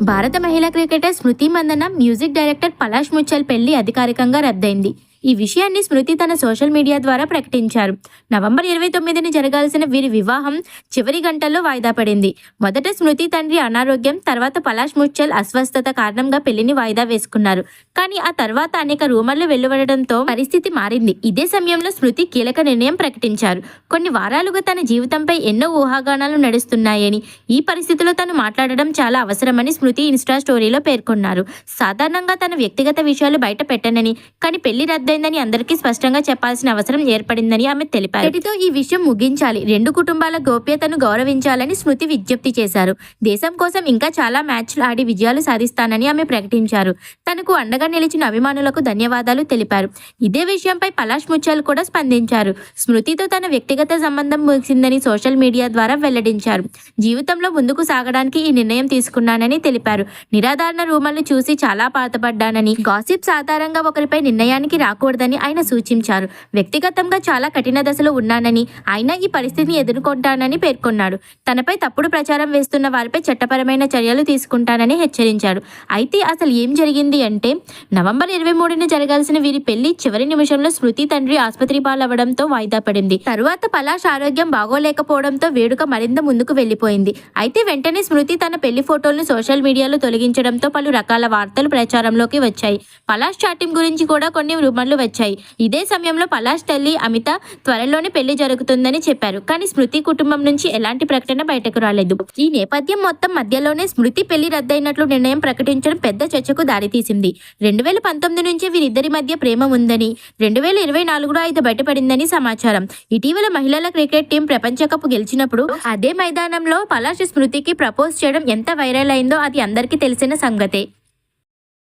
భారత మహిళా క్రికెటర్ స్మృతి Mandanna music director Palash Muchhal పెళ్లి అధికారికంగా రద్దయింది. ఈ విషయాన్ని స్మృతి తన సోషల్ మీడియా ద్వారా ప్రకటించారు. నవంబర్ 29ని జరగాల్సిన వీరి వివాహం చివరి గంటల్లో వాయిదా పడింది. మొదట స్మృతి తండ్రి అనారోగ్యం, తర్వాత పలాష్ ముచ్చల్ అస్వస్థత కారణంగా పెళ్లిని వాయిదా వేసుకున్నారు. కానీ ఆ తర్వాత అనేక రూమర్లు వెలువడడంతో పరిస్థితి మారింది. ఇదే సమయంలో స్మృతి కీలక నిర్ణయం ప్రకటించారు. కొన్ని వారాలుగా తన జీవితంపై ఎన్నో ఊహాగానాలు నడుస్తున్నాయని, ఈ పరిస్థితిలో తను మాట్లాడడం చాలా అవసరమని స్మృతి ఇన్స్టా స్టోరీలో పేర్కొన్నారు. సాధారణంగా తన వ్యక్తిగత విషయాలు బయట పెట్టనని, కానీ పెళ్లి రద్దయిందని అందరికీ స్పష్టంగా చెప్పాల్సిన అవసరం ఏర్పడిందని ఆమె తెలిపారు. వీటితో ఈ విషయం ముగించాలి, రెండు కుటుంబాల గోప్యతను గౌరవించాలని స్మృతి విజ్ఞప్తి చేశారు. దేశం కోసం ఇంకా చాలా మ్యాచ్లు ఆడి విజయాలు సాధిస్తానని ఆమె ప్రకటించారు. తనకు అండగా నిలిచిన అభిమానులకు ధన్యవాదాలు తెలిపారు. ఇదే విషయంపై పలాష్ ముచ్చల్ కూడా స్పందించారు. స్మృతితో తన వ్యక్తిగత సంబంధం ముగిసిందని సోషల్ మీడియా ద్వారా వెల్లడించారు. జీవితంలో ముందుకు సాగడానికి ఈ నిర్ణయం తీసుకున్నానని తెలిపారు. నిరాధారణ రూమర్లు చూసి చాలా బాధపడ్డానని, గాసిప్స్ ఆధారంగా ఒకరిపై నిర్ణయానికి రాకూడదని ఆయన సూచించారు. వ్యక్తిగతంగా చాలా కఠిన దశలో ఉన్నానని, అయినా ఈ పరిస్థితిని ఎదుర్కొంటానని పేర్కొన్నాడు. తనపై తప్పుడు ప్రచారం వేస్తున్న వారిపై చట్టపరమైన చర్యలు తీసుకుంటానని హెచ్చరించాడు. అయితే అసలు ఏం జరిగింది అంటే, నవంబర్ 23న జరగాల్సిన వీరి పెళ్లి చివరి నిమిషంలో స్మృతి తండ్రి ఆసుపత్రి పాలవడంతో వాయిదా పడింది. తరువాత పలాష్ ఆరోగ్యం బాగోలేకపోవడంతో వేడుక మరింత ముందుకు వెళ్లిపోయింది. అయితే వెంటనే స్మృతి తన పెళ్లి ఫోటోలను సోషల్ మీడియాలో తొలగించడంతో పలు రకాల వార్తలు ప్రచారంలోకి వచ్చాయి. పలాష్ చాటింగ్ గురించి కూడా కొన్ని రూమర్లు వచ్చాయి. ఇదే సమయంలో పలాష్ తల్లి అమిత త్వరలోనే పెళ్లి జరుగుతుందని చెప్పారు. కానీ స్మృతి కుటుంబం నుంచి ఎలాంటి ప్రకటన బయటకు రాలేదు. ఈ నేపథ్యం మొత్తం మధ్యలోనే స్మృతి పెళ్లి రద్దయినట్లు నిర్ణయం ప్రకటించడం పెద్ద చర్చకు దారితీసింది. 2019 నుంచి వీరిద్దరి మధ్య ప్రేమ ఉందని, 2024లో ఇది బయటపడిందని సమాచారం. ఇటీవల మహిళల క్రికెట్ టీం ప్రపంచ కప్ గెలిచినప్పుడు అదే మైదానంలో పలాష్ స్మృతికి ప్రపోజ్ చేయడం ఎంత వైరల్ అయిందో అది అందరికీ తెలిసిన సంగతే.